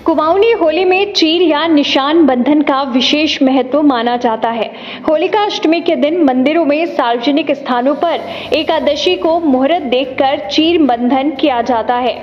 कुमाऊनी होली में चीर या निशान बंधन का विशेष महत्व माना जाता है। होलिका अष्टमी के दिन मंदिरों में सार्वजनिक स्थानों पर एकादशी को मुहूर्त देखकर चीर बंधन किया जाता है,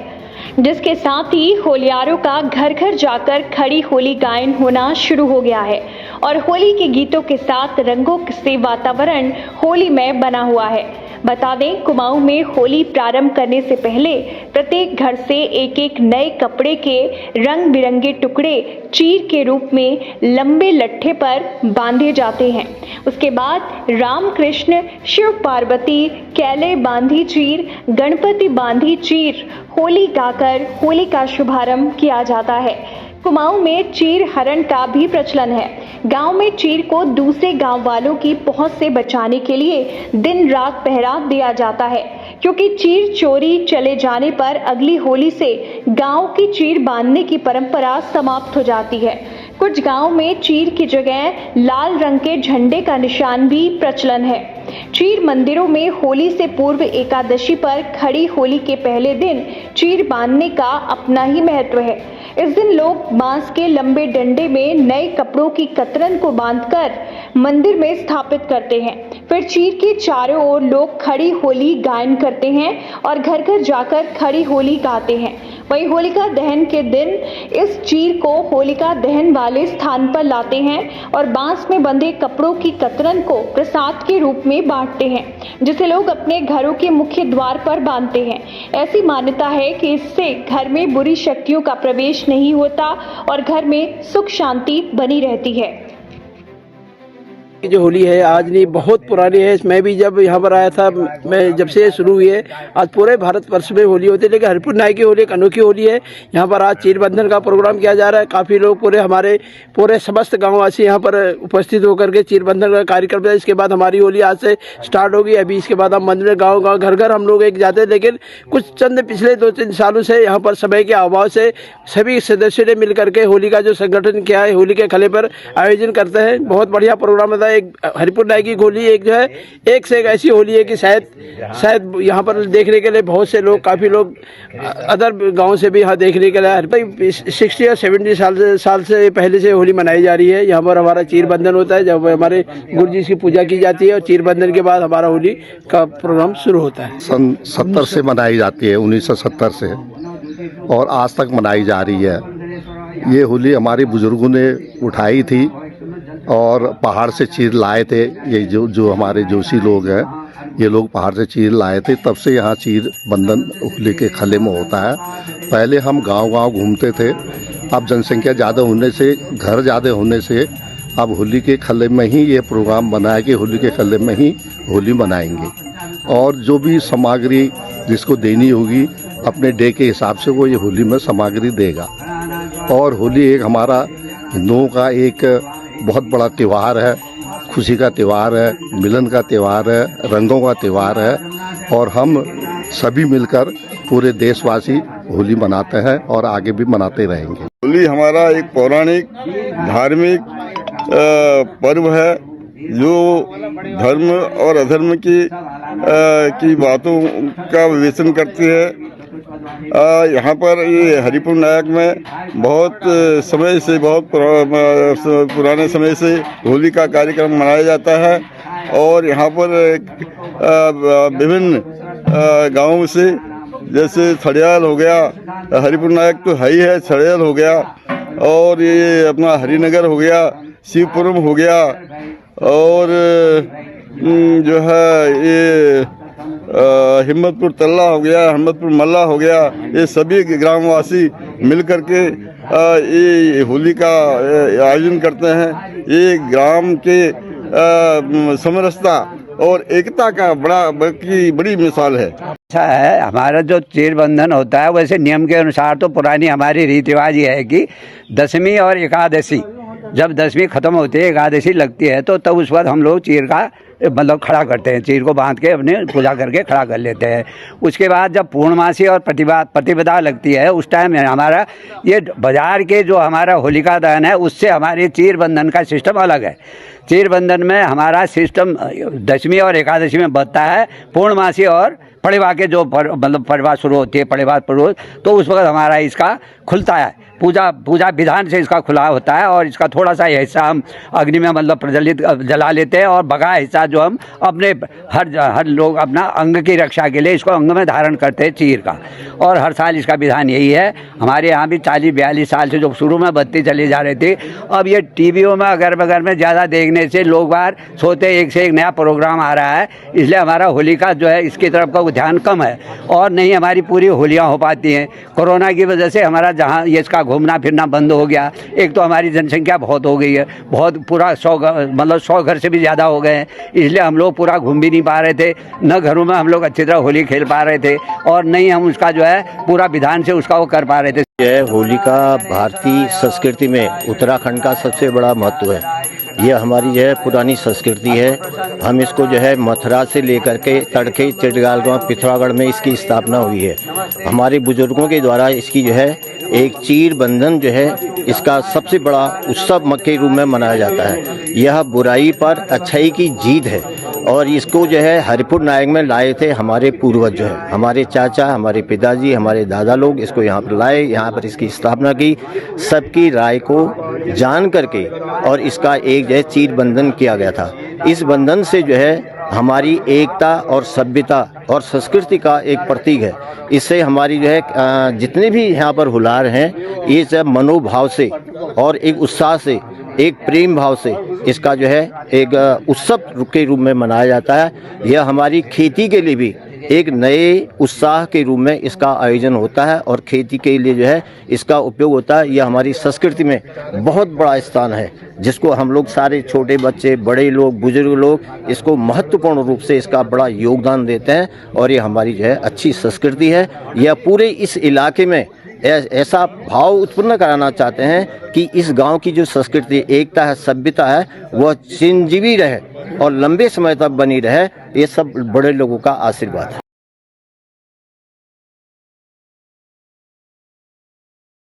जिसके साथ ही होलियारों का घर घर जाकर खड़ी होली गायन होना शुरू हो गया है और होली के गीतों के साथ रंगों से वातावरण होलीमय बना हुआ है। बता दें, कुमाऊं में होली प्रारंभ करने से पहले प्रत्येक घर से एक एक नए कपड़े के रंग बिरंगे टुकड़े चीर के रूप में लंबे लट्ठे पर बांधे जाते हैं। उसके बाद राम कृष्ण, शिव पार्वती, कैले बांधी चीर, गणपति बांधी चीर होली गाकर होली का शुभारंभ किया जाता है। कुमाऊं में चीर हरण का भी प्रचलन है। गांव में चीर को दूसरे गांव वालों की पहुंच से बचाने के लिए दिन रात पहरा दिया जाता है, क्योंकि चीर चोरी चले जाने पर अगली होली से गांव की चीर बांधने की परंपरा समाप्त हो जाती है। कुछ गांव में चीर की जगह लाल रंग के झंडे का निशान भी प्रचलन है। चीर मंदिरों में होली से पूर्व एकादशी पर खड़ी होली के पहले दिन चीर बांधने का अपना ही महत्व है। इस दिन लोग बांस के लंबे डंडे में नए कपड़ों की कतरन को बांधकर मंदिर में स्थापित करते हैं। फिर चीर के चारों ओर लोग खड़ी होली गायन करते हैं और घर घर जाकर खड़ी होली गाते हैं। वहीं होलिका दहन के दिन इस चीर को होलिका दहन वाले स्थान पर लाते हैं और बांस में बंधे कपड़ों की कतरन को प्रसाद के रूप में बांटते हैं, जिसे लोग अपने घरों के मुख्य द्वार पर बांधते हैं। ऐसी मान्यता है कि इससे घर में बुरी शक्तियों का प्रवेश नहीं होता और घर में सुख शांति बनी रहती है। जो होली है आज नहीं, बहुत पुरानी है। मैं भी जब यहाँ पर आया था, मैं जब से शुरू हुई है, आज पूरे भारतवर्ष में होली होती है, लेकिन हरिपुर नायक की होली एक अनोखी होली है। यहाँ पर आज चीर बंधन का प्रोग्राम किया जा रहा है। काफ़ी लोग पूरे समस्त गाँववासी यहाँ पर उपस्थित होकर के चीर बंधन का कार्यक्रम है। इसके बाद हमारी होली आज से स्टार्ट होगी। अभी इसके बाद हम मंदिर गाँव गाँव घर घर हम लोग एक जाते हैं, लेकिन कुछ चंद पिछले 2-3 सालों से यहाँ पर समय के अभाव से सभी सदस्यों ने मिल करके होली का जो संगठन किया है, होली के खले पर आयोजन करते हैं। बहुत बढ़िया प्रोग्राम होता है। एक हरिपुर नायक की होली एक जो है, एक से एक ऐसी होली है कि शायद यहाँ पर देखने के लिए बहुत से लोग, काफ़ी लोग अदर गांव से भी यहाँ देखने के लिए 60 और 70 साल से पहले से होली मनाई जा रही है। यहाँ पर हमारा चीर बंधन होता है, जब हमारे गुरु जी की पूजा की जाती है और चीर बंधन के बाद हमारा होली का प्रोग्राम शुरू होता है। सन 70 से मनाई जाती है, 1970 से, और आज तक मनाई जा रही है। ये होली हमारे बुजुर्गों ने उठाई थी और पहाड़ से चीर लाए थे। ये जो हमारे जोशी लोग हैं, ये लोग पहाड़ से चीर लाए थे, तब से यहाँ चीर बंधन होली के खले में होता है। पहले हम गांव-गांव घूमते थे, अब जनसंख्या ज़्यादा होने से, घर ज़्यादा होने से अब होली के खले में ही ये प्रोग्राम बना है कि होली के खले में ही होली मनाएंगे। और जो भी सामग्री जिसको देनी होगी अपने डे के हिसाब से वो ये होली में सामग्री देगा। और होली एक हमारा हिंदुओं का एक बहुत बड़ा त्यौहार है, खुशी का त्यौहार है, मिलन का त्यौहार है, रंगों का त्यौहार है, और हम सभी मिलकर पूरे देशवासी होली मनाते हैं और आगे भी मनाते रहेंगे। होली हमारा एक पौराणिक धार्मिक पर्व है, जो धर्म और अधर्म की बातों का विवेचन करती है। यहाँ पर ये हरिपुर नायक में बहुत समय से, बहुत पुराने समय से होली का कार्यक्रम मनाया जाता है। और यहाँ पर विभिन्न गांवों से, जैसे छड़ियाल हो गया, हरिपुर नायक तो है ही है, छड़ियाल हो गया, और ये अपना हरिनगर हो गया, शिवपुरम हो गया, और जो है ये हिम्मतपुर तल्ला हो गया, हिम्मतपुर मल्ला हो गया। ये सभी ग्रामवासी मिल करके ये होली का आयोजन करते हैं। ये ग्राम के समरसता और एकता का बड़ी मिसाल है। अच्छा है, हमारा जो चीर बंधन होता है, वैसे नियम के अनुसार तो पुरानी हमारी रीति रिवाज ये है कि दशमी और एकादशी, जब दशमी खत्म होती है, एकादशी लगती है, तो तब उस वक्त हम लोग चीर का मतलब खड़ा करते हैं। चीर को बांध के अपने पूजा करके खड़ा कर लेते हैं। उसके बाद जब पूर्णमासी और प्रतिपदा लगती है, उस टाइम हमारा ये बाजार के जो हमारा होलिका दहन है, उससे हमारे चीर बंधन का सिस्टम अलग है। चीर बंधन में हमारा सिस्टम दशमी और एकादशी में बचता है। पूर्णमासी और पड़ेवा के जो मतलब पड़वा शुरू होती है, पड़ेवा शुरू, तो उस वक्त हमारा इसका खुलता है। पूजा विधान से इसका खुला होता है और इसका थोड़ा सा हिस्सा हम अग्नि में मतलब प्रज्वलित जला लेते हैं और बका हिस्सा जो हम अपने हर लोग अपना अंग की रक्षा के लिए इसको अंग में धारण करते हैं चीर का। और हर साल इसका विधान यही है। हमारे यहाँ भी 40-42 साल से जो शुरू में बत्ती चली जा रही थी, अब ये टीवियों में अगर बगर में ज़्यादा देखने से लोग बाहर सोते एक से एक नया प्रोग्राम आ रहा है, इसलिए हमारा होली का जो है इसकी तरफ का ध्यान कम है और नहीं हमारी पूरी होलियाँ हो पाती हैं। कोरोना की वजह से हमारा जहाँ ये इसका घूमना फिरना बंद हो गया। एक तो हमारी जनसंख्या बहुत हो गई है, बहुत पूरा 100 घर से भी ज़्यादा हो गए हैं, इसलिए हम लोग पूरा घूम भी नहीं पा रहे थे, न घरों में हम लोग अच्छी तरह होली खेल पा रहे थे और नहीं हम उसका जो है पूरा विधान से उसका वो कर पा रहे थे। यह होली का भारतीय संस्कृति में उत्तराखंड का सबसे बड़ा महत्व है। यह हमारी जो है पुरानी संस्कृति है। हम इसको जो है मथुरा से लेकर के तड़के चिटगाल गाँव पिथौरागढ़ में इसकी स्थापना हुई है। हमारे बुजुर्गों के द्वारा इसकी जो है एक चीर बंधन जो है इसका सबसे बड़ा उत्सव के रूप में मनाया जाता है। यह बुराई पर अच्छाई की जीत है और इसको जो है हरिपुर नायक में लाए थे हमारे पूर्वज जो है, हमारे चाचा, हमारे पिताजी, हमारे दादा लोग इसको यहाँ पर लाए, यहाँ पर इसकी स्थापना की। सबकी राय को जान करके और इसका एक जो है चीर बंधन किया गया था। इस बंधन से जो है हमारी एकता और सभ्यता और संस्कृति का एक प्रतीक है। इससे हमारी जो है जितने भी यहाँ पर हुलार हैं ये सब मनोभाव से और एक उत्साह से, एक प्रेम भाव से इसका जो है एक उत्सव के रूप में मनाया जाता है। यह हमारी खेती के लिए भी एक नए उत्साह के रूप में इसका आयोजन होता है और खेती के लिए जो है इसका उपयोग होता है। यह हमारी संस्कृति में बहुत बड़ा स्थान है, जिसको हम लोग सारे छोटे बच्चे, बड़े लोग, बुजुर्ग लोग इसको महत्वपूर्ण रूप से इसका बड़ा योगदान देते हैं और ये हमारी जो है अच्छी संस्कृति है। यह पूरे इस इलाके में ऐसा भाव उत्पन्न कराना चाहते हैं कि इस गांव की जो संस्कृति, एकता है, सभ्यता है, वह चिरंजीवी रहे और लंबे समय तक बनी रहे। ये सब बड़े लोगों का आशीर्वाद है।